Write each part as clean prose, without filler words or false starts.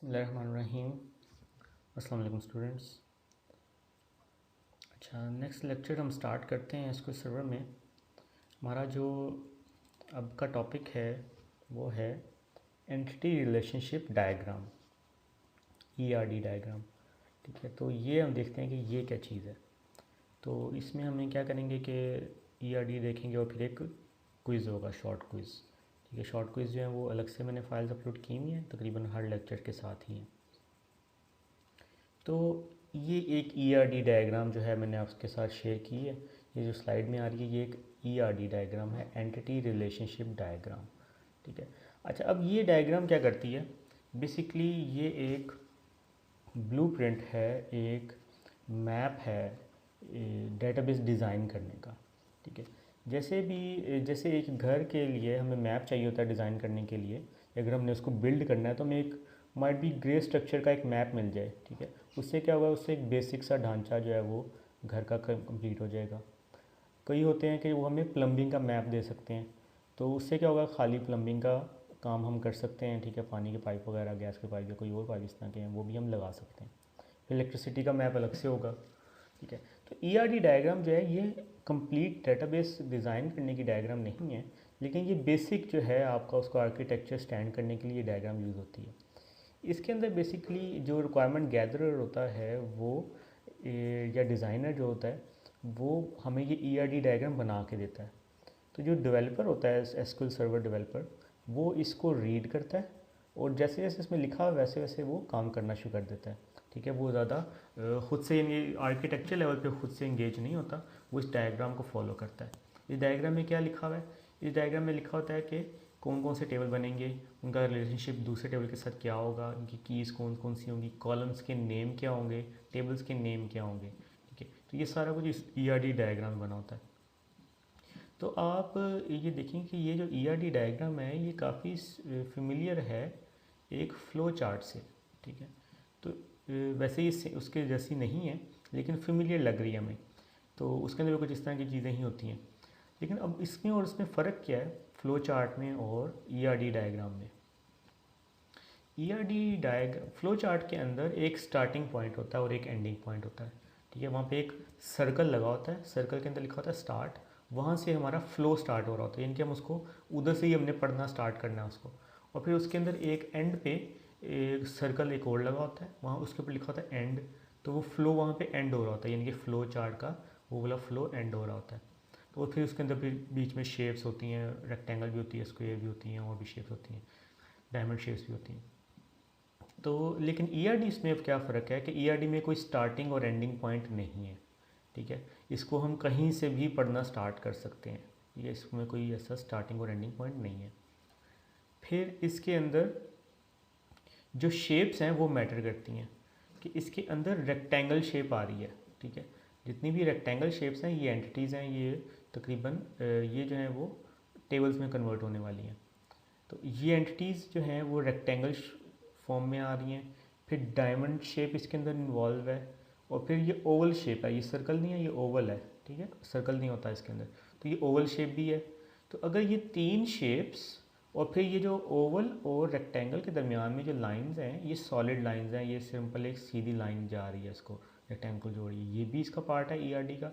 बिस्मिल्लाहिर्रहमानिर्रहीम। अस्सलाम वालेकुम स्टूडेंट्स। अच्छा, नेक्स्ट लेक्चर हम स्टार्ट करते हैं एसक्यूएल सर्वर में। हमारा जो अब का टॉपिक है वो है entity relationship diagram, ERD diagram. ठीक है, तो ये हम देखते हैं कि ये क्या चीज़ है। तो इसमें हमें क्या करेंगे कि ईआरडी देखेंगे और फिर एक क्विज़ होगा, शॉर्ट क्विज़। ठीक है, शॉर्ट क्विज़ जो है वो अलग से मैंने फाइल्स अपलोड की हुई हैं, तकरीबन हर लेक्चर के साथ ही हैं। तो ये एक ईआरडी डायग्राम जो है मैंने आपके साथ शेयर की है। ये जो स्लाइड में आ रही है ये एक ईआरडी डायग्राम है, एंटिटी रिलेशनशिप डायग्राम। ठीक है। अच्छा, अब ये डायग्राम क्या करती है? बेसिकली ये एक ब्लूप्रिंट है, एक मैप है डेटाबेस डिज़ाइन करने का। ठीक है, जैसे एक घर के लिए हमें मैप चाहिए होता है डिज़ाइन करने के लिए, अगर हमने उसको बिल्ड करना है तो हमें एक माइट बी ग्रे स्ट्रक्चर का एक मैप मिल जाए। ठीक है, उससे क्या होगा, उससे एक बेसिक सा ढांचा जो है वो घर का कंप्लीट हो जाएगा। कई होते हैं कि वो हमें प्लम्बिंग का मैप दे सकते हैं, तो उससे क्या होगा, खाली प्लम्बिंग का काम हम कर सकते हैं। ठीक है, पानी के पाइप वगैरह, गैस के पाइप या कोई और पाइप इस तरह के हैं वो भी हम लगा सकते हैं। फिर इलेक्ट्रिसिटी का मैप अलग से होगा। ठीक है, तो ईआरडी डायग्राम जो है ये कंप्लीट डेटाबेस डिज़ाइन करने की डायग्राम नहीं है, लेकिन ये बेसिक जो है आपका उसको आर्किटेक्चर स्टैंड करने के लिए डायग्राम यूज़ होती है। इसके अंदर बेसिकली जो रिक्वायरमेंट गैदरर होता है वो या डिज़ाइनर जो होता है वो हमें ये ईआरडी डायग्राम बना के देता है। तो जो डेवलपर होता है, एसक्यूएल सर्वर डेवलपर, वो इसको रीड करता है और जैसे जैसे इसमें लिखा हो वैसे वैसे वो काम करना शुरू कर देता है। ठीक है, वो ज़्यादा खुद से आर्किटेक्चर लेवल पे खुद से इंगेज नहीं होता, वो इस डायग्राम को फॉलो करता है। इस डायग्राम में क्या लिखा हुआ है? इस डायग्राम में लिखा होता है कि कौन कौन से टेबल बनेंगे, उनका रिलेशनशिप दूसरे टेबल के साथ क्या होगा, उनकी कीज़ कौन कौन सी होंगी, कॉलम्स के नेम क्या होंगे, टेबल्स के नेम क्या होंगे। ठीक है, तो ये सारा कुछ इस ईआरडी डायग्राम में बना होता है। तो आप ये देखें कि ये जो ईआरडी डायग्राम है ये काफ़ी फेमिलियर है एक फ़्लो चार्ट से। ठीक है, तो वैसे ही उसके जैसी नहीं है लेकिन फेमिलियर लग रही है हमें। तो उसके अंदर भी कुछ इस तरह की चीज़ें ही होती हैं। लेकिन अब इसमें और इसमें फ़र्क क्या है फ़्लो चार्ट में और ईआरडी डायग्राम में? ईआरडी डायग्राम फ़्लो चार्ट के अंदर एक स्टार्टिंग पॉइंट होता है और एक एंडिंग पॉइंट होता है। ठीक है, वहाँ पे एक सर्कल लगा होता है, सर्कल के अंदर लिखा होता है स्टार्ट। वहाँ से हमारा फ़्लो स्टार्ट हो रहा होता है, यानी कि हम उसको उधर से ही हमने पढ़ना स्टार्ट करना है उसको। और फिर उसके अंदर एक एंड पे एक सर्कल एक और लगा होता है, वहाँ उसके ऊपर लिखा होता है एंड। तो वो फ़्लो वहाँ पे एंड हो रहा होता है, यानी कि फ़्लो चार्ट का वो वाला फ़्लो एंड हो रहा होता है। तो फिर उसके अंदर फिर बीच में शेप्स होती हैं, रेक्टेंगल भी होती है, स्क्वायर भी होती हैं और भी शेप्स होती हैं, डायमंड शेप्स भी होती हैं। तो लेकिन ईआरडी इसमें अब क्या फ़र्क है कि ईआरडी में कोई स्टार्टिंग और एंडिंग पॉइंट नहीं है। ठीक है, इसको हम कहीं से भी पढ़ना स्टार्ट कर सकते हैं, ये इसमें कोई ऐसा स्टार्टिंग और एंडिंग पॉइंट नहीं है। फिर इसके अंदर जो शेप्स हैं वो मैटर करती हैं कि इसके अंदर रेक्टेंगल शेप आ रही है। ठीक है, जितनी भी रेक्टेंगल शेप्स हैं ये एंटिटीज़ हैं, ये तकरीबन ये जो हैं वो टेबल्स में कन्वर्ट होने वाली हैं। तो ये एंटिटीज़ जो हैं वो रेक्टेंगल फॉर्म में आ रही हैं। फिर डायमंड शेप इसके अंदर इन्वॉल्व है और फिर ये ओवल शेप है, ये सर्कल नहीं है, ये ओवल है। ठीक है, सर्कल नहीं होता इसके अंदर, तो ये ओवल शेप भी है। तो अगर ये तीन शेप्स और फिर ये जो ओवल और रेक्टेंगल के दरमियान में जो लाइंस हैं ये सॉलिड लाइंस हैं, ये सिंपल एक सीधी लाइन जा रही है इसको रेक्टेंगल को जोड़ी, ये भी इसका पार्ट है ईआरडी का।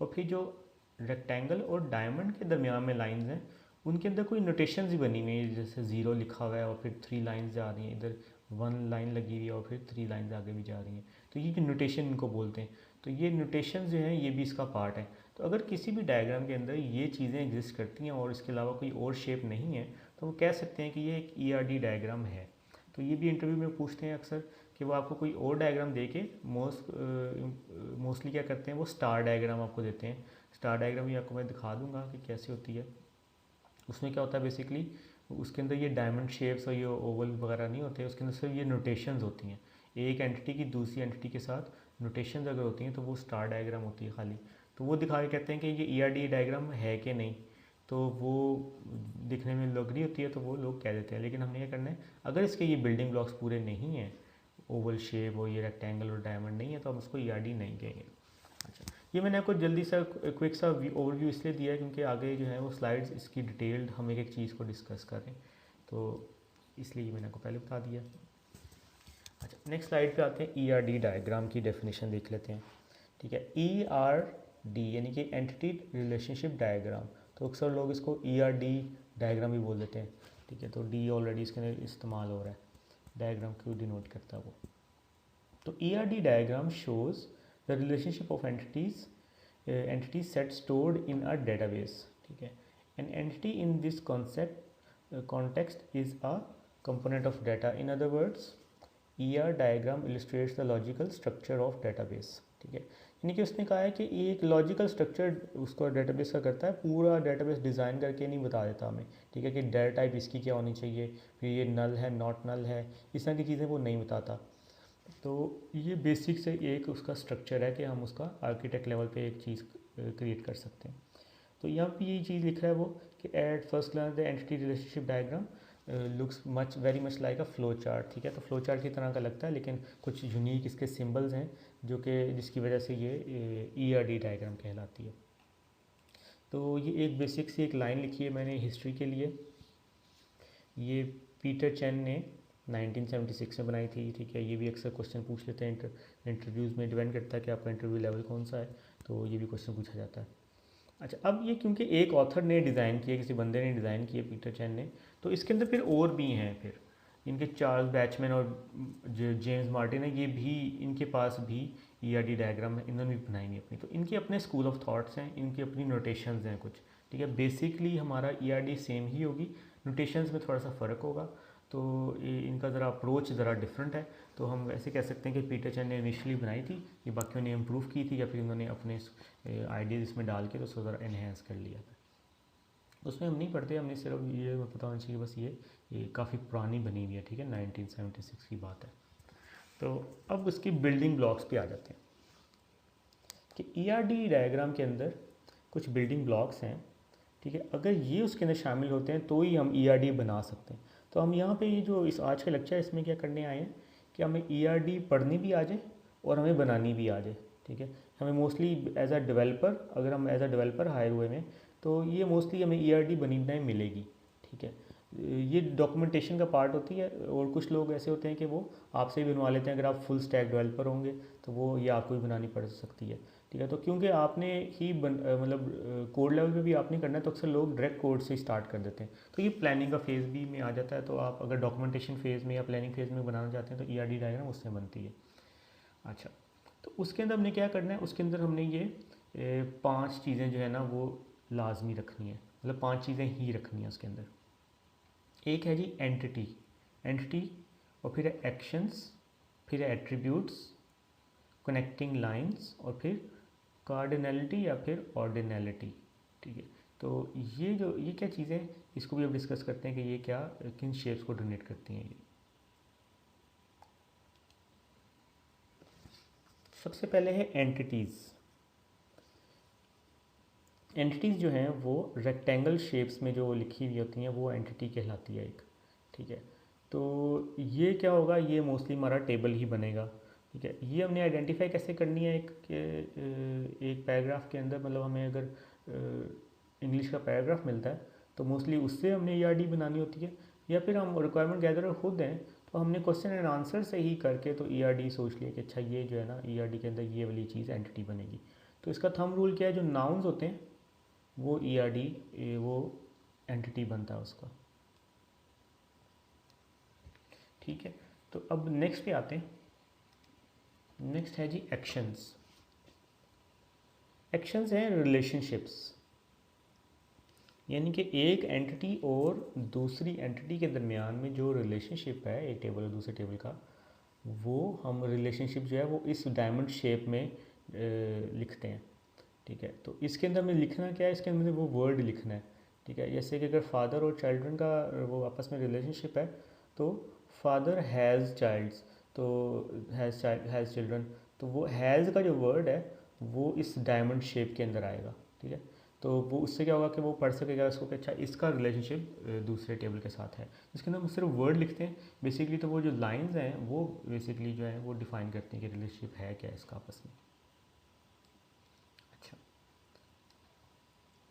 और फिर जो रेक्टेंगल और डायमंड के दरमियान में लाइंस हैं उनके अंदर कोई नोटेशंस ही बनी हुई है, जैसे ज़ीरो लिखा हुआ है और फिर 3 लाइंस जा रही हैं, इधर 1 लाइन लगी हुई है और फिर 3 लाइंस आगे भी जा रही हैं। तो ये जो नोटेशन इनको बोलते हैं, तो ये नोटेशन जो हैं ये भी इसका पार्ट है। तो अगर किसी भी डायग्राम के अंदर ये चीज़ें एग्जिस्ट करती हैं और इसके अलावा कोई और शेप नहीं है तो वो कह सकते हैं कि ये एक ईआरडी डायग्राम है। तो ये भी इंटरव्यू में पूछते हैं अक्सर कि वो आपको कोई और डायग्राम दे के मोस्टली क्या करते हैं वो स्टार डायग्राम आपको देते हैं। स्टार डायग्राम भी आपको मैं दिखा दूंगा कि कैसे होती है। उसमें क्या होता है बेसिकली, उसके अंदर ये डायमंड शेप्स और ये ओवल वगैरह नहीं होते, उसके अंदर सिर्फ ये नोटेशंस होती हैं। एक एंटिटी की दूसरी एंटिटी के साथ नोटेशंस अगर होती हैं तो वो स्टार डायग्राम होती है खाली। तो वो दिखा के कहते हैं कि ये ईआरडी डायग्राम है कि नहीं, तो वो दिखने में लग रही होती है तो वो लोग कह देते हैं। लेकिन हमने क्या करना है, अगर इसके ये बिल्डिंग ब्लॉक्स पूरे नहीं हैं, ओवल शेप और ये रेक्टेंगल और डायमंड नहीं है, तो हम उसको ईआरडी नहीं कहेंगे। अच्छा, ये मैंने आपको जल्दी सा क्विक सा ओवरव्यू इसलिए दिया है क्योंकि आगे जो है वो स्लाइड्स इसकी डिटेल्ड हम एक एक चीज़ को डिस्कस करें, तो इसलिए ये मैंने आपको पहले बता दिया। नेक्स्ट स्लाइड पे आते हैं ERD डायग्राम की डेफिनेशन देख लेते हैं। ठीक है, ERD यानी कि एंटिटी रिलेशनशिप डायग्राम, तो अक्सर लोग इसको ERD डायग्राम भी बोल देते हैं। ठीक है, तो डी ऑलरेडी इसके अंदर इस्तेमाल हो रहा है, डायग्राम क्यों डिनोट करता है वो। तो ERD diagram shows the relationship of entity set stored in a database. ठीक है, an entity in this concept context is a component of data. In other words, ER diagram illustrates the logical structure of database. ठीक है, यानी कि उसने कहा है कि ये एक लॉजिकल स्ट्रक्चर उसको डेटाबेस का करता है, पूरा डेटाबेस डिज़ाइन करके नहीं बता देता हमें। ठीक है, कि डेटा टाइप इसकी क्या होनी चाहिए, फिर ये नल है नॉट नल है, इस तरह की चीज़ें वो नहीं बताता। तो ये बेसिक से एक उसका स्ट्रक्चर है कि हम उसका आर्किटेक्ट लेवल पे एक चीज़ क्रिएट कर सकते हैं। तो यहाँ पे यही चीज़ लिख रहा है वो कि at first glance the entity relationship diagram looks much very much like a flow chart. ठीक है, तो फ्लो चार्ट की तरह का लगता है, लेकिन कुछ यूनिक इसके सिंबल्स हैं जो कि जिसकी वजह से ये ERD डायग्राम कहलाती है। तो ये एक बेसिक सी एक लाइन लिखी है मैंने हिस्ट्री के लिए, ये पीटर चैन ने 1976 में बनाई थी। ठीक है, ये भी अक्सर क्वेश्चन पूछ लेते हैं इंटरव्यूज़ में, डिपेंड करता है कि आपका इंटरव्यू लेवल कौन सा है, तो ये भी क्वेश्चन पूछा जाता है। अच्छा, अब ये क्योंकि एक ऑथर ने डिज़ाइन किया, किसी बंदे ने डिज़ाइन किया पीटर चैन ने, तो इसके अंदर फिर और भी हैं, फिर इनके चार्ल्स बैचमैन और जो जेम्स मार्टिन है, ये भी इनके पास भी ERD डायग्राम है, इन्होंने भी बनाई हुई अपनी। तो इनके अपने स्कूल ऑफ थॉट्स हैं, इनकी अपनी नोटेशंस हैं कुछ। ठीक है, बेसिकली हमारा ERD सेम ही होगी, नोटेशंस में थोड़ा सा फ़र्क होगा। तो इनका ज़रा अप्रोच ज़रा डिफरेंट है। तो हम ऐसे कह सकते हैं कि पीटर चैन ने इनिशियली बनाई थी, ये बाकियों ने इम्प्रूव की थी, या फिर उन्होंने अपने आइडियाज़ इसमें डाल के तो उसको ज़रा इन्हेंस कर लिया था। उसमें हम नहीं पढ़ते, हमने सिर्फ ये पता होना चाहिए बस ये काफ़ी पुरानी बनी हुई है। ठीक है, 1976 की बात है। तो अब उसकी बिल्डिंग ब्लॉक्स पे आ जाते हैं कि ERD डायग्राम के अंदर कुछ बिल्डिंग ब्लॉक्स हैं। ठीक है, अगर ये उसके अंदर शामिल होते हैं तो ही हम ERD बना सकते हैं। तो हम यहाँ पे ये जो इस आज का लेक्चर है इसमें क्या करने आए हैं कि हमें ERD पढ़नी भी आ जाए और हमें बनानी भी आ जाए। ठीक है, हमें मोस्टली एज अ डेवलपर, अगर हम एज अ डेवलपर हायर हुए हैं तो ये मोस्टली हमें ERD बनी बनाई मिलेगी। ठीक है, ये डॉक्यूमेंटेशन का पार्ट होती है, और कुछ लोग ऐसे होते हैं कि वो आपसे ही बनवा लेते हैं। अगर आप फुल स्टैक डेवलपर होंगे तो वो ये आपको भी बनानी पड़ सकती है। ठीक है, तो क्योंकि आपने ही मतलब कोड लेवल पे भी आपने करना है, तो अक्सर लोग डायरेक्ट कोड से स्टार्ट कर देते हैं। तो ये प्लानिंग का फेज़ भी में आ जाता है। तो आप अगर डॉक्यूमेंटेशन फेज़ में या प्लानिंग फेज़ में बनाना चाहते हैं तो ERD डायग्राम उससे बनती है। अच्छा, तो उसके अंदर हमने क्या करना है, उसके अंदर हमने ये 5 चीज़ें जो है ना वो लाजमी रखनी है, मतलब 5 चीज़ें ही रखनी है उसके अंदर। एक है जी एंटिटी, एंटिटी, और फिर है एक्शंस, फिर है एट्रीब्यूट्स, कनेक्टिंग लाइंस, और फिर कार्डिनलिटी या फिर ऑर्डिनलिटी। ठीक है, तो ये क्या चीज़ें, इसको भी अब डिस्कस करते हैं कि ये क्या किन शेप्स को डोनेट करती हैं। ये सबसे पहले है एंटिटीज़। एंटिटीज़ जो हैं वो रेक्टेंगल शेप्स में जो लिखी हुई होती हैं वो एंटिटी कहलाती है एक। ठीक है, तो ये क्या होगा, ये मोस्टली हमारा टेबल ही बनेगा। ठीक है, ये हमने आइडेंटिफाई कैसे करनी है एक पैराग्राफ के अंदर, मतलब हमें अगर इंग्लिश का पैराग्राफ मिलता है तो मोस्टली उससे हमने ERD बनानी होती है, या फिर हम रिक्वायरमेंट गैदर खुद हैं तो हमने क्वेश्चन एंड आंसर से ही करके तो ERD सोच लिया कि अच्छा ये जो है ना ERD के अंदर ये वाली चीज़ एंटिटी बनेगी। तो इसका थंब रूल क्या है, जो नाउन्स होते हैं वो ERD वो एंटिटी बनता है उसका। ठीक है, तो अब नेक्स्ट पे आते हैं। नेक्स्ट है जी एक्शंस। एक्शंस हैं रिलेशनशिप्स, यानी कि एक एंटिटी और दूसरी एंटिटी के दरमियान में जो रिलेशनशिप है एक टेबल और दूसरे टेबल का, वो हम रिलेशनशिप जो है वो इस डायमंड शेप में लिखते हैं। ठीक है, तो इसके अंदर हमें लिखना क्या है, इसके अंदर वो वर्ड लिखना है। ठीक है, जैसे कि अगर फादर और चिल्ड्रन का वो आपस में रिलेशनशिप है तो फादर हैज़ चाइल्ड्स, तो हैज़ चिल्ड्रन, तो वो हैज़ का जो वर्ड है वो इस डायमंड शेप के अंदर आएगा। ठीक है, तो वो उससे क्या होगा कि वो पढ़ सकेगा उसको कि अच्छा इसका रिलेशनशिप दूसरे टेबल के साथ है। इसके अंदर हम सिर्फ वर्ड लिखते हैं बेसिकली, तो वो जो लाइंस हैं वो बेसिकली जो है वो डिफाइन करती हैं कि रिलेशनशिप है क्या इसका आपस में। अच्छा,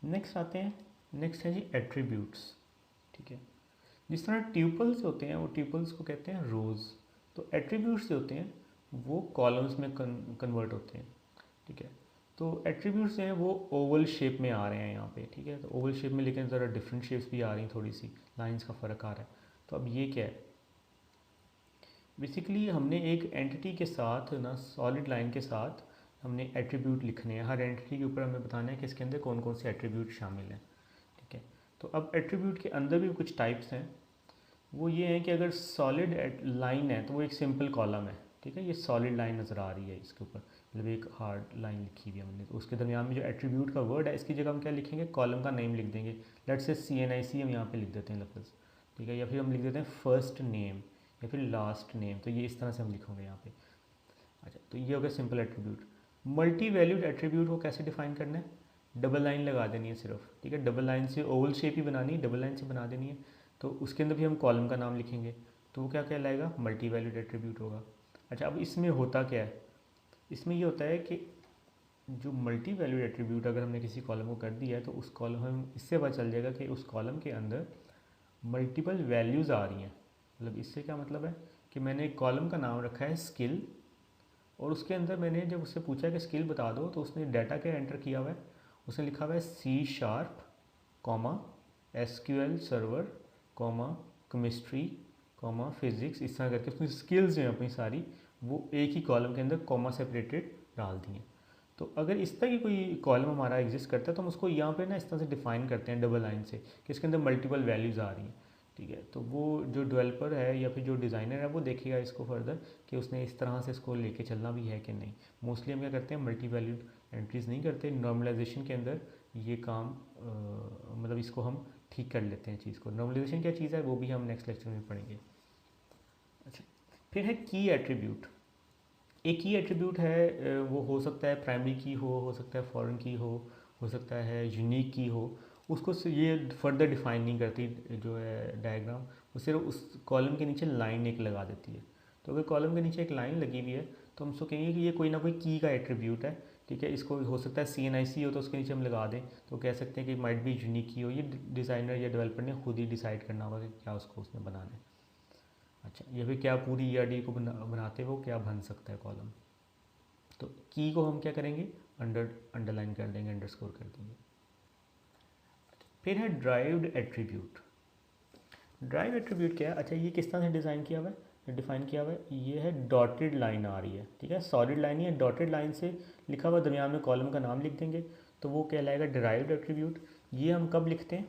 नेक्स्ट आते हैं, नेक्स्ट है जी एट्रीब्यूट्स। ठीक है, जिस तरह ट्यूपल्स होते हैं वो ट्यूपल्स को कहते हैं रोज़। तो एट्रीब्यूट्स जो होते हैं वो कॉलम्स में कन्वर्ट होते हैं, ठीक है। तो एट्रीब्यूट्स हैं वो ओवल शेप में आ रहे हैं यहाँ पे, ठीक है। तो ओवल शेप में लेकिन ज़रा डिफरेंट शेप्स भी आ रही हैं, थोड़ी सी लाइंस का फ़र्क आ रहा है। तो अब ये क्या है, बेसिकली हमने एक एंटिटी के साथ ना, सॉलिड लाइन के साथ हमने एट्रीब्यूट लिखने हैं। हर एंटिटी के ऊपर हमें बताना है कि इसके अंदर कौन कौन से एट्रीब्यूट शामिल हैं, ठीक है। तो अब एट्रीब्यूट के अंदर भी कुछ टाइप्स हैं। वो ये है कि अगर सॉलिड लाइन है तो वो एक सिंपल कॉलम है, ठीक है। ये सॉलिड लाइन नज़र आ रही है इसके ऊपर, मतलब एक हार्ड लाइन लिखी हुई है हमने। तो उसके दरमियान में जो एट्रीब्यूट का वर्ड है, इसकी जगह हम क्या लिखेंगे, कॉलम का नेम लिख देंगे। लेट से CNIC हम यहाँ पे लिख देते हैं लफ्ज़, ठीक है। या फिर हम लिख देते हैं फर्स्ट नेम या फिर लास्ट नेम। तो ये इस तरह से हम लिखोगे यहाँ पे। अच्छा, तो ये हो गया simple attribute. Multi valued attribute को कैसे डिफाइन करना है, डबल लाइन लगा देनी है सिर्फ, ठीक है। डबल लाइन से ओवल शेप ही बनानी है, डबल लाइन से बना देनी है। तो उसके अंदर भी हम कॉलम का नाम लिखेंगे, तो वो क्या कहलाएगा, मल्टी वैल्यूड एट्रीब्यूट होगा। अच्छा, अब इसमें होता क्या है, इसमें ये होता है कि जो मल्टी वैल्यूड एट्रीब्यूट अगर हमने किसी कॉलम को कर दिया है तो उस कॉलम हम इससे पता चल जाएगा कि उस कॉलम के अंदर मल्टीपल वैल्यूज़ आ रही हैं। मतलब इससे क्या मतलब है कि मैंने एक कॉलम का नाम रखा है स्किल, और उसके अंदर मैंने जब उससे पूछा कि स्किल बता दो तो उसने डाटा क्या एंटर किया हुआ है, उसने लिखा हुआ है C#, SQL server, chemistry, physics, इस तरह करके उसने स्किल्स जो हैं अपनी सारी वो एक ही कॉलम के अंदर कॉमा सेपरेटेड डाल दी हैं। तो अगर इस तरह की कोई कॉलम हमारा एग्जिस्ट करता है तो हम उसको यहाँ पे ना इस तरह से डिफाइन करते हैं डबल लाइन से कि इसके अंदर मल्टीपल वैल्यूज़ आ रही हैं, ठीक है। तो वो जो डेवलपर है या फिर जो डिज़ाइनर है वो देखेगा इसको फर्दर कि उसने इस तरह से इसको लेके चलना भी है कि नहीं। मोस्टली हम क्या करते हैं, मल्टी वैल्यूड एंट्रीज नहीं करते, नॉर्मलाइजेशन के अंदर ये काम मतलब इसको हम ठीक कर लेते हैं चीज़ को। नॉर्मलाइजेशन क्या चीज़ है वो भी हम नेक्स्ट लेक्चर में पढ़ेंगे। अच्छा, फिर है की एट्रीब्यूट। एक की एट्रीब्यूट है वो हो सकता है प्राइमरी की हो सकता है फॉरेन की हो सकता है यूनिक की हो। उसको ये फर्दर डिफाइन नहीं करती जो है डायग्राम, वो सिर्फ उस कॉलम के नीचे लाइन एक लगा देती है। तो अगर कॉलम के नीचे एक लाइन लगी हुई है तो हम उसको कहेंगे कि ये कोई ना कोई की का एट्रीब्यूट है, ठीक है। इसको हो सकता है CNIC हो तो उसके नीचे हम लगा दें तो कह सकते हैं कि माइट भी यूनिक की हो। ये डिज़ाइनर या डेवलपर ने खुद ही डिसाइड करना होगा कि क्या उसको उसने बनाना है। अच्छा, ये भी क्या पूरी ERD को बनाते हो क्या बन सकता है कॉलम। तो की को हम क्या करेंगे, अंडरलाइन कर देंगे, अंडरस्कोर कर देंगे। फिर है ड्राइव्ड एट्रीब्यूट। ड्राइव एट्रीब्यूट क्या है, अच्छा ये किस तरह से डिज़ाइन किया हुआ है, डिफाइन किया हुआ है, ये है डॉटेड लाइन आ रही है, ठीक है। सॉलिड लाइन ही है, डॉटेड लाइन से लिखा हुआ दरमियान में कॉलम का नाम लिख देंगे तो वो कहलाएगा ड्राइव्ड एट्रीब्यूट। ये हम कब लिखते हैं,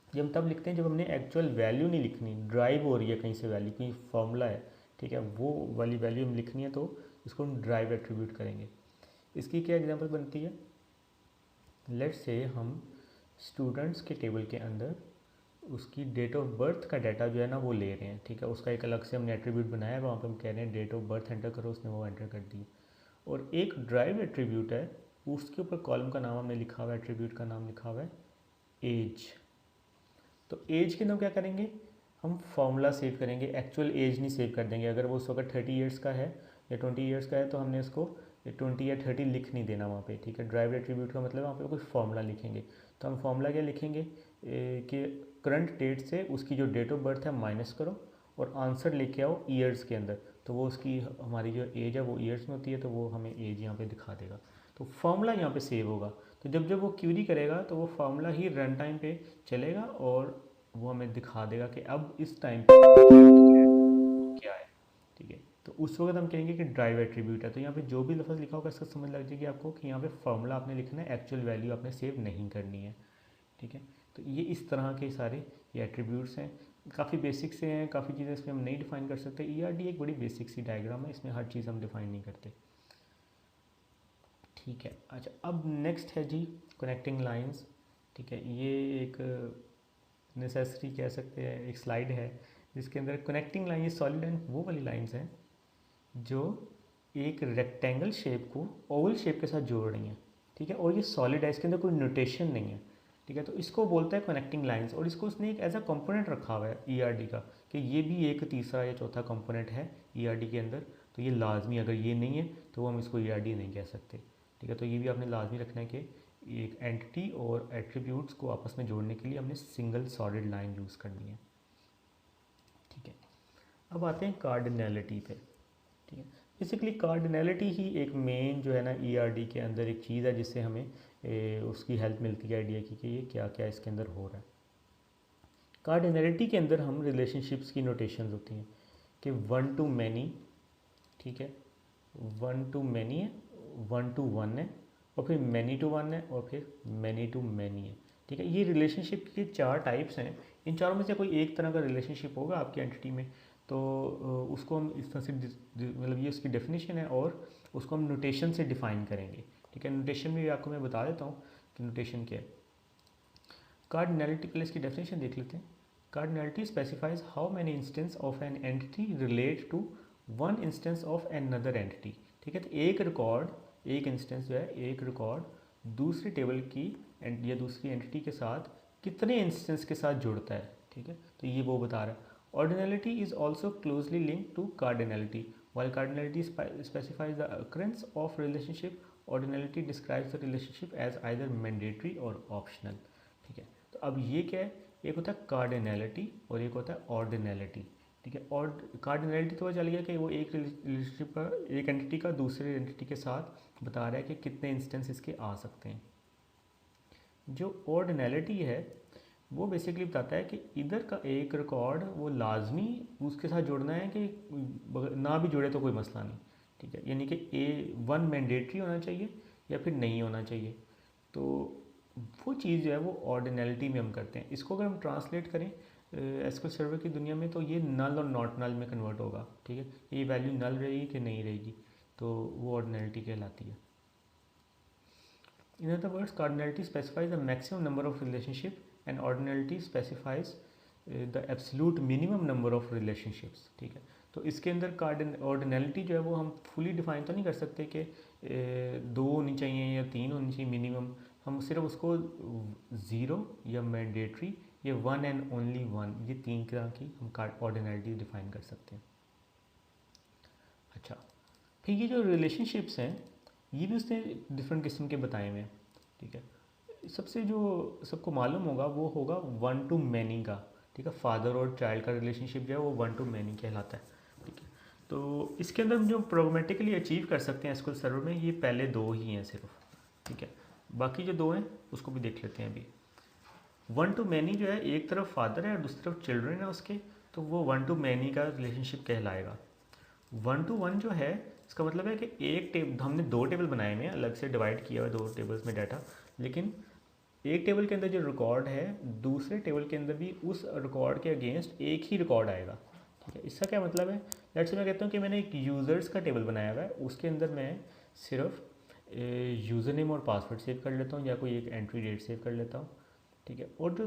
ये हम तब लिखते हैं जब हमने एक्चुअल वैल्यू नहीं लिखनी, ड्राइव हो रही है कहीं से वैल्यू, कोई फॉर्मूला है, ठीक है, वो वाली वैल्यू हम लिखनी है तो इसको हम ड्राइव एट्रीब्यूट करेंगे। इसकी क्या एग्जांपल बनती है, लेट्स से हम स्टूडेंट्स के टेबल के अंदर उसकी डेट ऑफ बर्थ का डाटा जो है ना वो ले रहे हैं, ठीक है। उसका एक अलग से हमने एट्रीब्यूट बनाया है, वहाँ पे हम कह रहे हैं डेट ऑफ बर्थ एंटर करो, उसने वो एंटर कर दी। और एक ड्राइव एट्रीब्यूट है, उसके ऊपर कॉलम का नाम हमने लिखा हुआ है, एट्रीब्यूट का नाम लिखा हुआ है एज। तो एज के अंदर क्या करेंगे, हम फॉर्मूला सेव करेंगे, एक्चुअल एज नहीं सेव कर देंगे। अगर वो उस वक्त 30 ईयर्स का है या 20 ईयर्स का है तो हमने उसको 20 या 30 लिख नहीं देना वहाँ पे, ठीक है। ड्राइव एट्रीब्यूट का मतलब वहाँ पे कोई फॉर्मूला लिखेंगे। तो हम फॉर्मूला क्या लिखेंगे कि करंट डेट से उसकी जो डेट ऑफ बर्थ है माइनस करो और आंसर लेके आओ ईयर्स के अंदर। तो वो उसकी हमारी जो एज है वो ईयर्स में होती है, तो वो हमें एज यहाँ पे दिखा देगा। तो फॉर्मूला यहाँ पे सेव होगा। तो जब जब वो क्यूरी करेगा तो वो फार्मूला ही रन टाइम पे चलेगा और वो हमें दिखा देगा कि अब इस टाइम पे क्या है, ठीक है। तो उस वक्त हम कहेंगे कि ड्राइव एट्रीब्यूट है। तो यहाँ पे जो भी लफ्ज़ लिखा होगा इसका समझ लग जाएगी आपको कि यहाँ पे फार्मूला आपने लिखना है, एक्चुअल वैल्यू आपने सेव नहीं करनी है, ठीक है। तो ये इस तरह के सारे ये एट्रीब्यूट्स हैं, काफ़ी बेसिक से हैं, काफ़ी चीज़ें इसमें हम नहीं डिफाइन कर सकते। ERD एक बड़ी बेसिक सी डायग्राम है, इसमें हर चीज़ हम डिफाइन नहीं करते, ठीक है। अच्छा, अब नेक्स्ट है जी कनेक्टिंग लाइंस, ठीक है। ये एक नेसेसरी कह सकते हैं एक स्लाइड है जिसके अंदर कनेक्टिंग लाइन, ये सॉलिड एंड वो वाली लाइंस हैं जो एक रेक्टेंगल शेप को ओवल शेप के साथ जोड़ रही हैं, ठीक है। और ये सॉलिड है, इसके अंदर कोई नोटेशन नहीं है, ठीक है। तो इसको बोलते हैं कनेक्टिंग लाइंस और इसको उसने एक एज अ कंपोनेंट रखा हुआ है ERD का कि ये भी एक तीसरा या चौथा कंपोनेंट है ERD के अंदर। तो ये लाजमी, अगर ये नहीं है तो हम इसको ERD नहीं कह सकते, ठीक है। तो ये भी आपने लाजमी रखना है कि एक एंटिटी और एट्रीब्यूट्स को आपस में जोड़ने के लिए हमने सिंगल सॉलिड लाइन यूज़ करनी है, ठीक है। अब आते हैं कार्डिनैलिटी पे। ठीक है, बेसिकली कार्डिनैलिटी ही एक मेन जो है ना ईआरडी के अंदर एक चीज़ है जिससे हमें उसकी हेल्प मिलती है आइडिया की कि ये क्या क्या इसके अंदर हो रहा है। कार्डिनैलिटी के अंदर हम रिलेशनशिप्स की नोटेशंस होती हैं कि वन टू मैनी, ठीक है, वन टू मैनी है, वन टू वन है, और फिर मैनी टू वन है, और फिर मैनी टू मैनी है। ठीक है, ये रिलेशनशिप के 4 टाइप्स हैं। इन चारों में से कोई एक तरह का रिलेशनशिप होगा आपकी एंटिटी में, तो उसको हम इस तरह से मतलब ये उसकी डेफिनेशन है और उसको हम नोटेशन से डिफाइन करेंगे। ठीक है, नोटेशन में भी आपको मैं बता देता हूँ कि नोटेशन क्या है। कार्डिनैलिटी, पहले इसकी डेफिनेशन देख लेते हैं। Cardinality specifies how many instance of an entity relate to one instance of another entity. ठीक है, तो एक रिकॉर्ड, एक इंस्टेंस जो है, एक रिकॉर्ड दूसरी टेबल की या दूसरी एंटिटी के साथ कितने इंस्टेंस के साथ जुड़ता है। ठीक है, तो ये वो बता रहा है। Ordinality is also closely linked to cardinality. While cardinality specifies the occurrence of relationship, ordinality describes the relationship as either mandatory और ऑप्शनल। ठीक है, तो अब ये क्या है, एक होता है कार्डिनैलिटी और एक होता है ऑर्डिनैलिटी। ठीक है, और कार्डिनैलिटी तो चल गया कि वो एक रिलेशनशिप का, एक एंटिटी का दूसरे एंटिटी के साथ बता रहा है कि कितने इंस्टेंस इसके आ सकते हैं। जो ऑर्डिनैलिटी है वो बेसिकली बताता है कि इधर का एक रिकॉर्ड वो लाजमी उसके साथ जुड़ना है कि ना भी जुड़े तो कोई मसला नहीं। ठीक है, यानी कि वन मैंडेटरी होना चाहिए या फिर नहीं होना चाहिए। तो वो चीज़ जो है वो ऑर्डिनैलिटी में हम करते हैं। इसको अगर हम ट्रांसलेट करें एसक्यूएल सर्वर की दुनिया में, तो ये नल और नॉट नल में कन्वर्ट होगा। ठीक है, ये वैल्यू नल रहेगी कि नहीं रहेगी, तो वो ऑर्डिनैलिटी कहलाती है। In other words, cardinality specifies the maximum number of relationship and ordinality specifies the absolute minimum number of relationships. ठीक है, तो इसके अंदर ऑर्डिनैलिटी जो है वो हम फुली डिफाइन तो नहीं कर सकते कि 2 होनी चाहिए या 3 होनी चाहिए मिनिमम। हम सिर्फ उसको 0 या मैंडेटरी या वन एंड ओनली वन, ये 3 तरह की हम ऑर्डिनैलिटी डिफाइन कर सकते हैं। अच्छा, फिर ये जो रिलेशनशिप्स हैं ये भी उसने डिफरेंट किस्म के बताए हुए हैं। ठीक है, सबसे जो सबको मालूम होगा वो होगा वन टू मैनी का। ठीक है, फादर और चाइल्ड का रिलेशनशिप जो है वो वन टू मैनी कहलाता है। ठीक है, तो इसके अंदर हम जो प्रोग्रामेटिकली अचीव कर सकते हैं एसक्यूएल सर्वर में, ये पहले 2 ही हैं सिर्फ। ठीक है, बाकी जो 2 हैं उसको भी देख लेते हैं अभी। वन टू मैनी जो है, एक तरफ फादर है और दूसरी तरफ चिल्ड्रन है उसके, तो वो वन टू मैनी का रिलेशनशिप कहलाएगा। वन टू वन जो है इसका मतलब है कि एक टेबल, हमने 2 टेबल बनाए हुए हैं, अलग से डिवाइड किया हुआ है 2 टेबल्स में डाटा, लेकिन एक टेबल के अंदर जो रिकॉर्ड है दूसरे टेबल के अंदर भी उस रिकॉर्ड के अगेंस्ट एक ही रिकॉर्ड आएगा। ठीक है, इसका क्या मतलब है, लेट्स से मैं कहता हूँ कि मैंने एक यूज़र्स का टेबल बनाया हुआ है, उसके अंदर मैं सिर्फ यूज़र नेम और पासवर्ड सेव कर लेता हूँ या कोई एक एंट्री डेट सेव कर लेता हूँ। ठीक है, और जो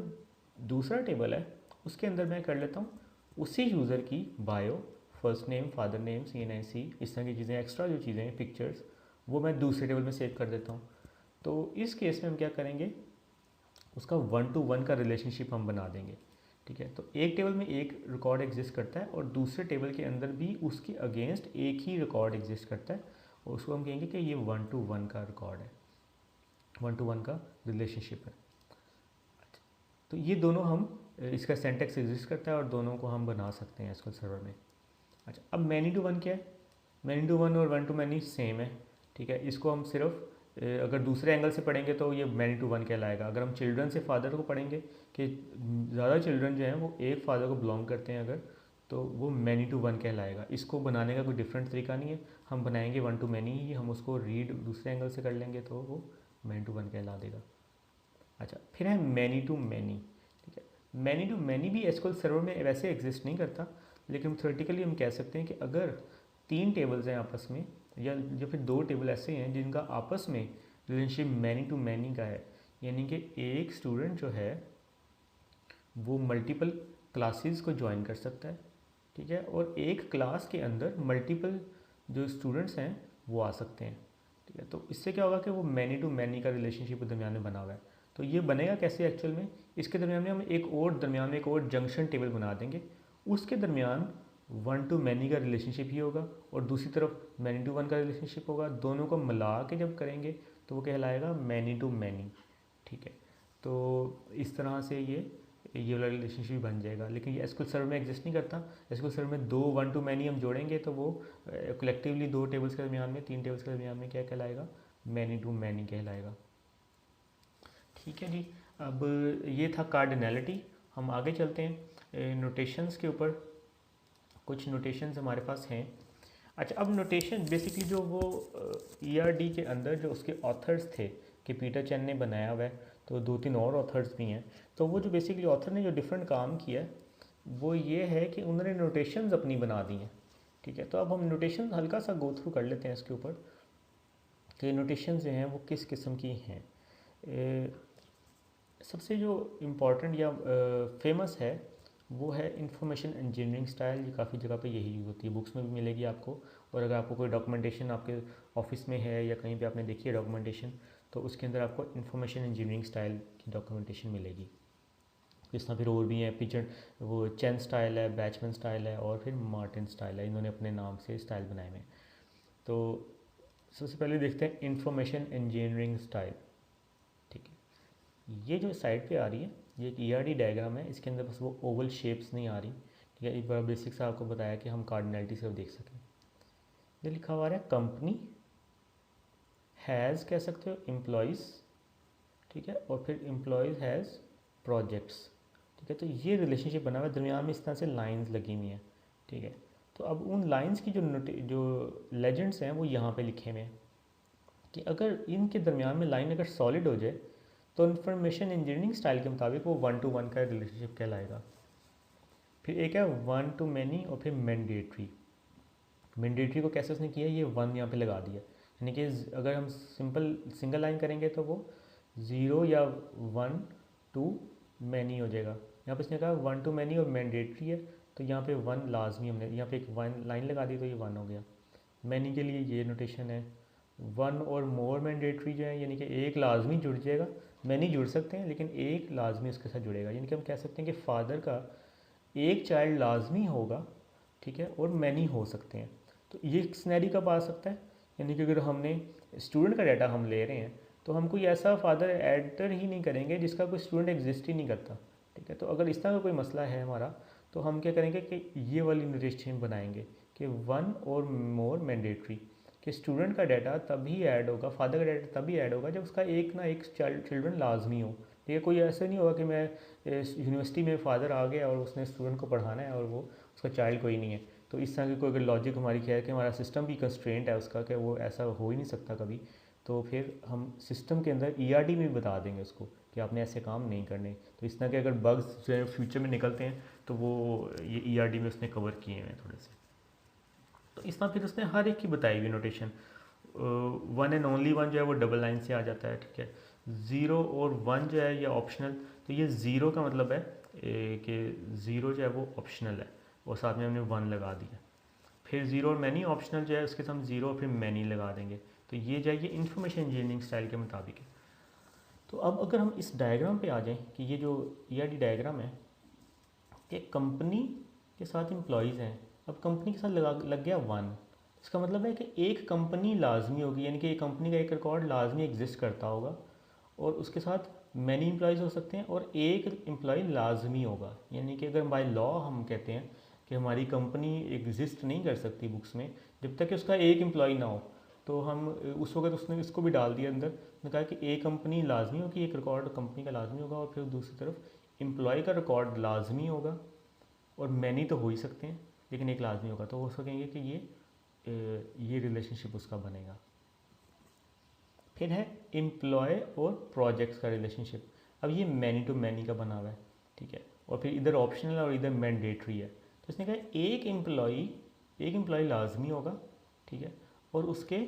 दूसरा टेबल है उसके अंदर मैं कर लेता हूँ उसी यूज़र की bio, first name, father name, CNIC, इस तरह की चीज़ें, एक्स्ट्रा जो चीज़ें हैं, पिक्चर्स, वो मैं दूसरे टेबल में सेव कर देता हूँ। तो इस केस में हम क्या करेंगे, उसका वन टू वन का रिलेशनशिप हम बना देंगे। ठीक है, तो एक टेबल में एक रिकॉर्ड एग्जिस्ट करता है और दूसरे टेबल के अंदर भी उसके अगेंस्ट एक ही रिकॉर्ड एग्जिस्ट करता है, और उसको हम कहेंगे कि ये वन टू वन का रिकॉर्ड है, वन टू वन का रिलेशनशिप है। तो ये दोनों हम, इसका सेंटेक्स एग्जिस्ट करता है और दोनों को हम बना सकते हैं एसक्यूएल सर्वर में। अच्छा, अब मैनी टू वन क्या है, मैनी टू वन और वन टू मैनी सेम है। ठीक है, इसको हम सिर्फ अगर दूसरे एंगल से पढ़ेंगे तो ये मैनी टू वन कहलाएगा। अगर हम चिल्ड्रन से फादर को पढ़ेंगे कि ज़्यादा चिल्ड्रन जो हैं वो एक फादर को बिलोंग करते हैं अगर, तो वो मैनी टू वन कहलाएगा। इसको बनाने का कोई डिफरेंट तरीका नहीं है, हम बनाएंगे वन टू मैनी ही, हम उसको रीड दूसरे एंगल से कर लेंगे तो वो मैनी टू वन कहला देगा। अच्छा, फिर है मैनी टू मैनी। ठीक है, मैनी टू मैनी भी एसक्यूएल सर्वर में वैसे एग्जिस्ट नहीं करता, लेकिन थ्योरेटिकली हम कह सकते हैं कि अगर 3 टेबल्स हैं आपस में, या फिर 2 टेबल ऐसे हैं जिनका आपस में रिलेशनशिप मैनी टू मैनी का है, यानी कि एक स्टूडेंट जो है वो मल्टीपल क्लासेस को ज्वाइन कर सकता है। ठीक है, और एक क्लास के अंदर मल्टीपल जो स्टूडेंट्स हैं वो आ सकते हैं। ठीक है, तो इससे क्या होगा कि वो मैनी टू मैनी का रिलेशनशिप दरमियान में बना हुआ है। तो ये बनेगा कैसे एक्चुअल में, इसके दरमियान में हम दरमियान में एक और जंक्शन टेबल बना देंगे, उसके दरमियान वन टू मैनी का रिलेशनशिप ही होगा और दूसरी तरफ मैनी टू वन का रिलेशनशिप होगा। दोनों को मिला के जब करेंगे तो वो कहलाएगा मैनी टू मैनी। ठीक है, तो इस तरह से ये ये वाला रिलेशनशिप बन जाएगा। लेकिन ये एसक्यूएल सर्वर में एग्जिस्ट नहीं करता। एसक्यूएल सर्वर में दो वन टू मैनी हम जोड़ेंगे तो वो कलेक्टिवली दो टेबल्स के दरमियान में, तीन टेबल्स के दरमियान में क्या कहलाएगा, मैनी टू मैनी कहलाएगा। ठीक है जी, अब ये था कार्डिनैलिटी। हम आगे चलते हैं नोटेशंस के ऊपर। कुछ नोटेशंस हमारे पास हैं। अच्छा, अब नोटेशन बेसिकली जो वो ईआरडी के अंदर जो उसके ऑथर्स थे कि पीटर चेन ने बनाया हुआ है, तो दो तीन और ऑथर्स भी हैं। तो वो जो बेसिकली ऑथर ने जो डिफरेंट काम किया है वो ये है कि उन्होंने नोटेशंस अपनी बना दी हैं। ठीक है, तो अब हम नोटेशन हल्का सा गो थ्रू कर लेते हैं इसके ऊपर कि नोटेशन जो हैं वो किस किस्म की हैं। सबसे जो इम्पॉर्टेंट या फेमस है वो है इंफॉर्मेशन इंजीनियरिंग स्टाइल। ये काफ़ी जगह पे यही यूज़ होती है, बुक्स में भी मिलेगी आपको। और अगर आपको कोई डॉक्यूमेंटेशन आपके ऑफिस में है या कहीं पे आपने देखी है डॉक्यूमेंटेशन, तो उसके अंदर आपको इंफॉर्मेशन इंजीनियरिंग स्टाइल की डॉक्यूमेंटेशन मिलेगी। इस तरह फिर और भी है, पिचर वो चेन स्टाइल है, बैचमैन स्टाइल है और फिर मार्टिन स्टाइल है। इन्होंने अपने नाम से स्टाइल बनाए हुए हैं। तो सबसे पहले देखते हैं इंफॉर्मेशन इंजीनियरिंग स्टाइल। ठीक है, ये जो साइड पे आ रही है ये एक ईआरडी डायग्राम है। इसके अंदर बस वो ओवल शेप्स नहीं आ रही। ठीक है, एक बार बेसिक से आपको बताया कि हम कार्डिनैलिटी से देख सकें। ये लिखा हुआ है कंपनी हैज़, कह सकते हो एम्प्लॉयज़। ठीक है, और फिर एम्प्लॉयज़ हैज़ प्रोजेक्ट्स। ठीक है, तो ये रिलेशनशिप बना हुआ है, दरमियान में इस तरह से लाइंस लगी हुई हैं। ठीक है, तो अब उन लाइंस की जो लेजेंड्स हैं वो यहाँ पे लिखे हुए हैं कि अगर इनके दरमियान में लाइन अगर सॉलिड हो जाए तो इंफॉर्मेशन इंजीनियरिंग स्टाइल के मुताबिक वो वन टू वन का रिलेशनशिप कहलाएगा। फिर एक है वन टू मैनी और फिर मैंडेटरी। मैंडेटरी को कैसे उसने किया, ये वन यहाँ पे लगा दिया, यानी कि अगर हम सिंपल सिंगल लाइन करेंगे तो वो ज़ीरो या वन टू मैनी हो जाएगा। यहाँ पे इसने कहा वन टू मैनी और मैंडेटरी है, तो यहाँ पे वन लाजमी, हमने यहाँ पे एक वन लाइन लगा दी तो ये वन हो गया। मैनी के लिए ये नोटेशन है। वन और मोर मैंडेटरी जो है, यानी कि एक लाजमी जुड़ जाएगा। मैनी जुड़ सकते हैं लेकिन एक लाजमी उसके साथ जुड़ेगा, यानी कि हम कह सकते हैं कि फ़ादर का एक चाइल्ड लाजमी होगा। ठीक है, और मैनी हो सकते हैं। तो ये स्नैरी कब आ सकता है, यानी कि अगर हमने स्टूडेंट का डाटा हम ले रहे हैं तो हम कोई ऐसा फादर एंटर ही नहीं करेंगे जिसका कोई स्टूडेंट एग्जिस्ट ही नहीं करता। ठीक है, तो अगर इस तरह का कोई मसला है हमारा तो हम क्या करेंगे कि ये वाली नोटेशन बनाएंगे कि वन और मोर मैंडेटरी, कि स्टूडेंट का डाटा तभी ऐड होगा, फादर का डाटा तभी ऐड होगा जब उसका एक ना एक चिल्ड्रन लाजमी हो। ठीक है, कोई ऐसा नहीं होगा कि मैं यूनिवर्सिटी में फ़ादर आ गया और उसने स्टूडेंट को पढ़ाना है और वो उसका चाइल्ड कोई नहीं है। तो इस तरह की कोई अगर लॉजिक हमारी क्या है कि हमारा सिस्टम भी कंस्ट्रेंट है उसका कि वो ऐसा हो ही नहीं सकता कभी, तो फिर हम सिस्टम के अंदर ईआरडी में भी बता देंगे उसको कि आपने ऐसे काम नहीं करने। तो इस तरह के अगर बग्स जो है फ्यूचर में निकलते हैं तो वो ये ईआरडी में उसने कवर किए हैं थोड़े से। तो इस तरह फिर उसने हर एक की बताई हुई notation. One and only one जो है वो डबल लाइन से आ जाता है। ठीक है, ज़ीरो और वन जो है ये ऑप्शनल, तो ये ज़ीरो का मतलब है कि ज़ीरो जो है वो ऑप्शनल है और साथ में हमने वन लगा दिया। फिर ज़ीरो और मैनी ऑप्शनल जो है उसके साथ हम ज़ीरो और फिर मैनी लगा देंगे। तो ये जाइए इंफॉर्मेशन इंजीनियरिंग स्टाइल के मुताबिक है। तो अब अगर हम इस डायग्राम पे आ जाएं कि ये जो ईआरडी डायग्राम है कि कंपनी के साथ एम्प्लॉयज़ हैं, अब कंपनी के साथ लग गया वन, इसका मतलब है कि एक कंपनी लाजमी होगी, यानी कि एक कंपनी का एक रिकॉर्ड लाजमी एग्जिस्ट करता होगा और उसके साथ मैनी एम्प्लॉयज़ हो सकते हैं और एक एम्प्लॉय लाजमी होगा। यानी कि अगर बाय लॉ हम कहते हैं कि हमारी कंपनी एग्जिस्ट नहीं कर सकती बुक्स में जब तक कि उसका एक एम्प्लॉय ना हो, तो हम उस वक्त उसने इसको भी डाल दिया अंदर। उसने कहा कि एक कंपनी लाजमी होगी, एक रिकॉर्ड कंपनी का लाजमी होगा और फिर दूसरी तरफ एम्प्लॉय का रिकॉर्ड लाजमी होगा और मैनी तो हो ही सकते हैं लेकिन एक लाजमी होगा। तो वो सकेंगे कि ये रिलेशनशिप उसका बनेगा। फिर है एम्प्लॉय और प्रोजेक्ट्स का रिलेशनशिप। अब ये मैनी टू मैनी का बना हुआ है। ठीक है, और फिर इधर ऑप्शनल और इधर मैंडेटरी है। तो इसने कहा एक एम्प्लॉय लाजमी होगा। ठीक है, और उसके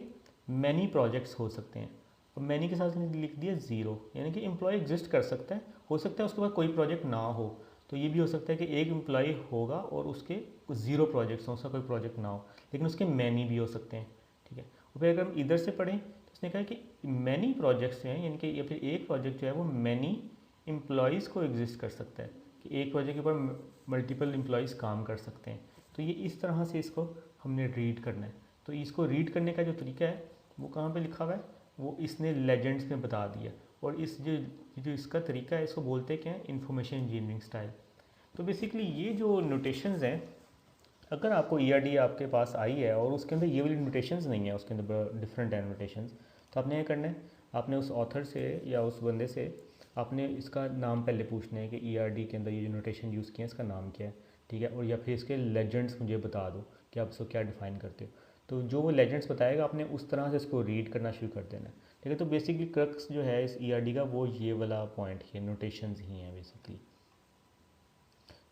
मैनी प्रोजेक्ट्स हो सकते हैं। और मैनी के साथ लिख दिया ज़ीरो, यानी कि एम्प्लॉय एग्जिस्ट कर सकता है, हो सकता है उसके पास कोई प्रोजेक्ट ना हो। तो ये भी हो सकता है कि एक एम्प्लॉय होगा और उसके ज़ीरो प्रोजेक्ट्स हों, उसका कोई प्रोजेक्ट ना हो, लेकिन उसके मैनी भी हो सकते हैं। ठीक है, और फिर अगर हम इधर से पढ़ें तो उसने कहा कि मैनी प्रोजेक्ट्स हैं, यानी कि या फिर एक प्रोजेक्ट जो है वो मैनी एम्प्लॉयज़ को एग्जिस्ट कर सकता है, कि एक प्रोजेक्ट के ऊपर मल्टीपल एम्प्लॉयज़ काम कर सकते हैं। तो ये इस तरह से इसको हमने रीड करना है। तो इसको रीड करने का जो तरीका है वो कहाँ पे लिखा हुआ है, वो इसने लेजेंड्स में बता दिया। और इस जो इसका तरीका है इसको बोलते क्या है, इंफॉर्मेशन इंजीनियरिंग स्टाइल। तो बेसिकली ये जो नोटेशंस हैं, अगर आपको ईआरडी आपके पास आई है और उसके अंदर ये वाली नोटेशंस नहीं है, उसके अंदर डिफरेंट है नोटेशंस, तो आपने ये करना है, आपने उस ऑथर से या उस बंदे से आपने इसका नाम पहले पूछना है कि ईआरडी के अंदर ये जो नोटेशन यूज़ किया है इसका नाम क्या है, ठीक है, और या फिर इसके लेजेंड्स मुझे बता दो कि आप इसको क्या डिफ़ाइन करते हो। तो जो वो लेजेंड्स बताएगा आपने उस तरह से इसको रीड करना शुरू कर देना है, ठीक है। तो बेसिकली क्रक्स जो है इस ईआरडी का वो ये वाला पॉइंट ही है, नोटेशंस ही हैं बेसिकली।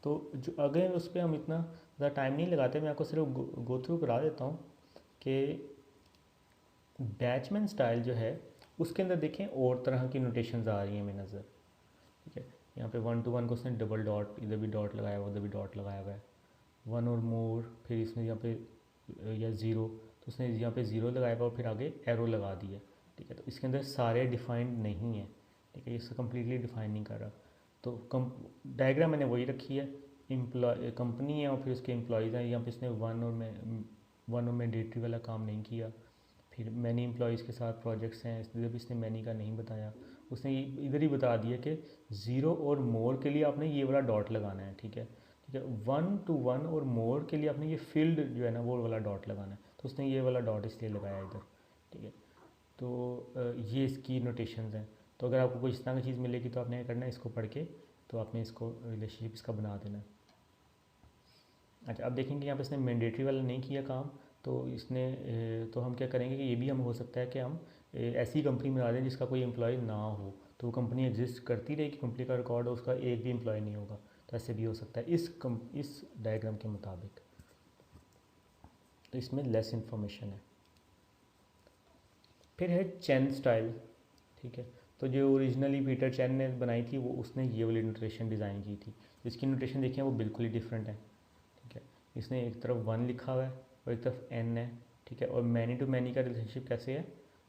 तो जो अगर उस पर हम इतना ज़्यादा टाइम नहीं लगाते, मैं आपको सिर्फ गो थ्रू करा देता हूँ कि बैचमैन स्टाइल जो है उसके अंदर देखें और तरह की नोटेशंस आ रही हैं मेरी नज़र, ठीक है। यहाँ पे 1 to 1 को उसने डबल डॉट, इधर भी डॉट लगाया हुआ, उधर भी डॉट लगाया हुआ है, 1 और मोर, फिर इसने यहाँ पे या ज़ीरो, तो उसने यहाँ पे ज़ीरो लगाया हुआ और फिर आगे एरो लगा दिया, ठीक है। तो इसके अंदर सारे डिफाइंड नहीं है, ठीक है, इसको कम्प्लीटली डिफाइन नहीं कर रहा। तो डायग्राम मैंने वही रखी है, कंपनी है और फिर उसके एम्प्लॉयज़ हैं, यहाँ पे इसने वन और मैंडेटरी वाला काम नहीं किया। फिर मैनी एम्प्लॉयज़ के साथ प्रोजेक्ट्स हैं, इधर भी इसने मैनी का नहीं बताया, उसने इधर ही बता दिया कि ज़ीरो और मोर के लिए आपने ये वाला डॉट लगाना है, ठीक है, ठीक है। 1 to 1 और मोर के लिए आपने ये फील्ड जो है ना वो वाला डॉट लगाना है, तो उसने ये वाला डॉट इसलिए लगाया इधर, ठीक है। तो ये इसकी नोटेशंस हैं। तो अगर आपको कोई इस तरह की चीज़ मिलेगी तो आपने क्या करना है, इसको पढ़ के तो आपने इसको रिलेशनशिप इसका बना देना है। अच्छा, अब देखेंगे यहाँ पे इसने मैंडेटरी वाला नहीं किया काम, तो इसने तो हम क्या करेंगे कि ये भी हम हो सकता है कि हम ऐसी कंपनी बना दें जिसका कोई एम्प्लॉय ना हो, तो वो कंपनी एग्जिस्ट करती रहेगी, कंपनी का रिकॉर्ड हो, उसका एक भी एम्प्लॉय नहीं होगा, तो ऐसे भी हो सकता है इस डायग्राम के मुताबिक। तो इसमें लेस इंफॉर्मेशन है। फिर है चैन स्टाइल, ठीक है। तो जो ओरिजिनली पीटर चैन ने बनाई थी वो उसने ये वाली नोटेशन डिज़ाइन की थी, इसकी नोटेशन देखिए वो बिल्कुल ही डिफरेंट है, ठीक है। इसने एक तरफ 1 लिखा हुआ है और एक तरफ n है, ठीक है, और मैनी टू मैनी का रिलेशनशिप कैसे है,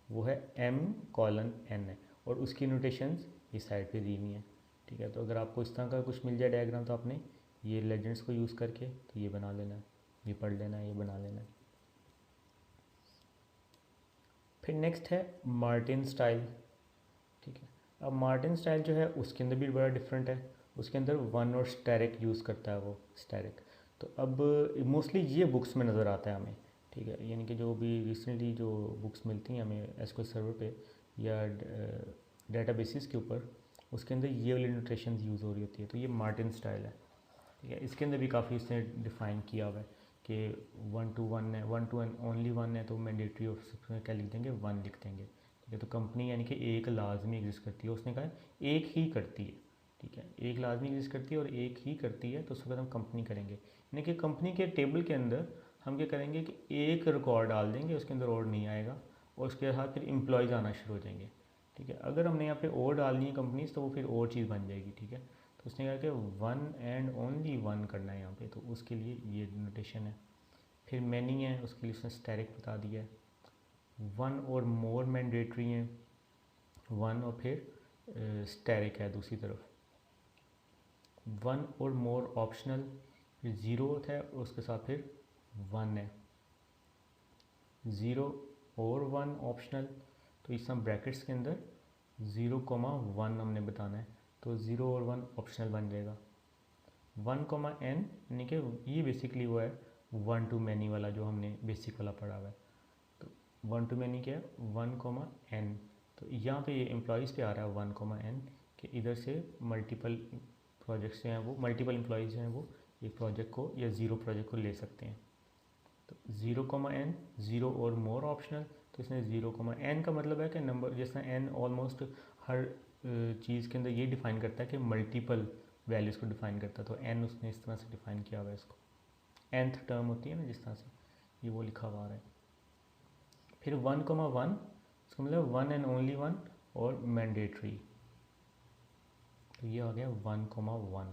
वो है m:n है, और उसकी नोटेशंस इस साइड पे दी हुई हैं, ठीक है। तो अगर आपको इस तरह का कुछ मिल जाए डायग्राम तो आपने ये लेजेंड्स को यूज़ करके तो ये बना लेना है, ये पढ़ लेना है, ये बना लेना है। फिर नेक्स्ट है मार्टिन स्टाइल, ठीक है। अब मार्टिन स्टाइल जो है उसके अंदर भी बड़ा डिफरेंट है, उसके अंदर 1 और स्टैरिक यूज़ करता है वो स्टैरिक। तो अब मोस्टली ये बुक्स में नज़र आता है हमें, ठीक है, यानी कि जो भी रिसेंटली जो बुक्स मिलती हैं हमें एसक्यूएल सर्वर पे या डेटाबेसिस के ऊपर, उसके अंदर ये वाली नोटेशन यूज़ हो रही होती है, तो ये मार्टिन स्टाइल है, ठीक है। इसके अंदर भी काफ़ी इसने डिफ़ाइन किया हुआ है कि 1 to 1 है, 1 to 1 ओनली 1 है, तो मैंडेटरी ऑफ क्या लिख देंगे, 1 लिख देंगे, ठीक है। तो कंपनी यानी कि एक लाजमी एग्जिस्ट करती है, उसने कहा एक ही करती है, ठीक है, एक लाजमी एग्जिस्ट करती है और एक ही करती है, तो उसके बाद हम कंपनी करेंगे, यानी कि कंपनी के टेबल के अंदर हम क्या करेंगे कि एक रिकॉर्ड डाल देंगे, उसके अंदर और नहीं आएगा, और उसके साथ फिर एम्प्लॉयज़ आना शुरू हो जाएंगे, ठीक है। अगर हमने यहाँ पे और डालनी है कंपनीज तो वो फिर और चीज़ बन जाएगी, ठीक है। तो उसने कहा कि 1 एंड ओनली 1 करना है यहाँ पे, तो उसके लिए ये नोटेशन है। फिर मैनी है, उसके लिए उसने स्टैरिक बता दिया है। 1 और मोर मैंडेटरी हैं, 1 और फिर स्टैरिक है दूसरी तरफ। 1 और मोर ऑप्शनल, फिर 0 होता है और उसके साथ फिर 1 है। 0 और 1 ऑप्शनल, तो इस तरह ब्रैकेट्स के अंदर 0,1 हमने बताना है, तो 0 और 1 ऑप्शनल बन जाएगा। 1,n यानी कि ये बेसिकली वो है 1 to मैनी वाला जो हमने बेसिक वाला पढ़ा हुआ है। तो 1 to मैनी क्या है, 1,n, तो यहाँ पे ये एम्प्लॉयज़ पे आ रहा है 1,n कि इधर से मल्टीपल प्रोजेक्ट्स हैं, वो मल्टीपल एम्प्लॉयज़ हैं, वो एक प्रोजेक्ट को या ज़ीरो प्रोजेक्ट को ले सकते हैं। तो 0,n, 0 और मोर ऑप्शनल, तो इसने 0,n का मतलब है कि नंबर, जैसा n ऑलमोस्ट हर चीज़ के अंदर ये डिफ़ाइन करता है कि मल्टीपल वैल्यूज़ को डिफ़ाइन करता है, तो n उसने इस तरह से डिफ़ाइन किया हुआ है इसको, nth टर्म होती है ना जिस तरह से, ये वो लिखा हुआ है। फिर 1,1, इसका मतलब 1 एंड ओनली 1 और मैंडेटरी, तो ये आ गया 1,1,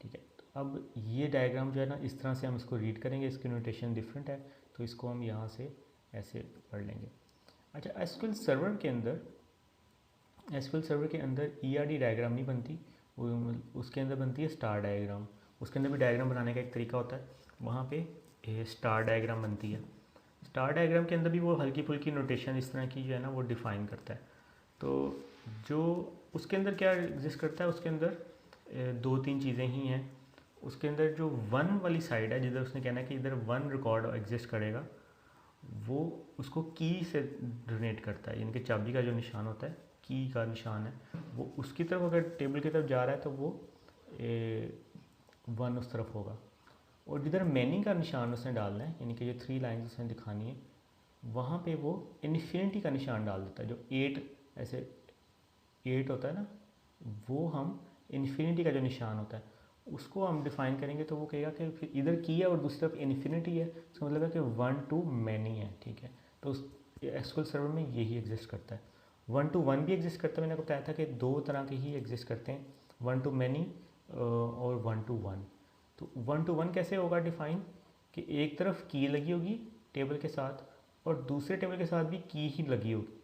ठीक है। तो अब ये डायग्राम जो है ना इस तरह से हम इसको रीड करेंगे, इसकी नोटेशन डिफरेंट है, तो इसको हम यहाँ से ऐसे पढ़ लेंगे। अच्छा, एसक्यूएल सर्वर के अंदर ईआरडी डायग्राम नहीं बनती, उसके अंदर बनती है स्टार डायग्राम। उसके अंदर भी डायग्राम बनाने का एक तरीका होता है, वहाँ पे स्टार डायग्राम बनती है। स्टार डायग्राम के अंदर भी वो हल्की फुल्की नोटेशन इस तरह की जो है ना वो डिफ़ाइन करता है। तो जो उसके अंदर क्या एग्जिस्ट करता है, उसके अंदर दो तीन चीज़ें ही हैं। उसके अंदर जो वन वाली साइड है, जिधर उसने कहना है कि इधर वन रिकॉर्ड एग्जिस्ट करेगा, वो उसको की से डोनेट करता है, यानी कि चाबी का जो निशान होता है, की का निशान है, वो उसकी तरफ अगर टेबल की तरफ जा रहा है तो वो वन उस तरफ होगा। और जिधर मैनी का निशान उसने डालना है, यानी कि जो 3 लाइन्स उसने दिखानी है, वहाँ पे वो इन्फिनिटी का निशान डाल देता है। जो 8 ऐसे 8 होता है ना, वो हम इन्फिनिटी का जो निशान होता है उसको हम डिफाइन करेंगे, तो वो कहेगा कि फिर इधर की है और दूसरी तरफ इन्फिनिटी है, इसका मतलब है कि 1 to मैनी है, ठीक है। तो उस एसक्यूएल सर्वर में यही एग्जिस्ट करता है। 1 to 1 भी एग्जिस्ट करता है, मैंने आपको बताया था कि दो तरह के ही एग्जिस्ट करते हैं, 1 to मैनी और 1 to 1। तो 1 to 1 कैसे होगा डिफाइन, कि एक तरफ की लगी होगी टेबल के साथ और दूसरे टेबल के साथ भी की ही लगी होगी,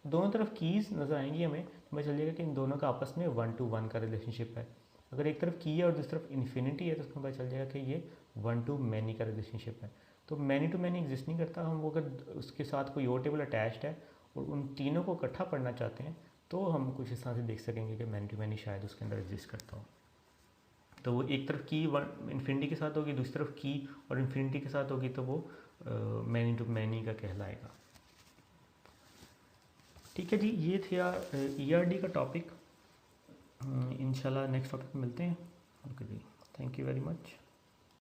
दोनों तरफ कीज़ नज़र आएंगी हमें, तो हमें चल जाएगा कि इन दोनों का आपस में 1 to 1 का रिलेशनशिप है। अगर एक तरफ की है और दूसरी तरफ इन्फिनिटी है तो उसमें पता चल जाएगा कि ये 1 to मैनी का रिलेशनशिप है। तो मैनी टू मैनी एग्जिस्ट नहीं करता। हम अगर उसके साथ कोई और टेबल अटैच्ड है और उन तीनों को इकट्ठा पढ़ना चाहते हैं तो हम कुछ इस तरह से देख सकेंगे कि मैनी टू मैनी शायद उसके अंदर एग्जिस्ट करता हो। तो वो एक तरफ की इन्फिनिटी के साथ होगी, दूसरी तरफ की और इन्फिनिटी के साथ होगी, तो वो मैनी टू मैनी का कहलाएगा। ठीक है जी, ये था ERD का टॉपिक। इंशाल्लाह नेक्स्ट टॉपिक में मिलते हैं। ओके जी, थैंक यू वेरी मच।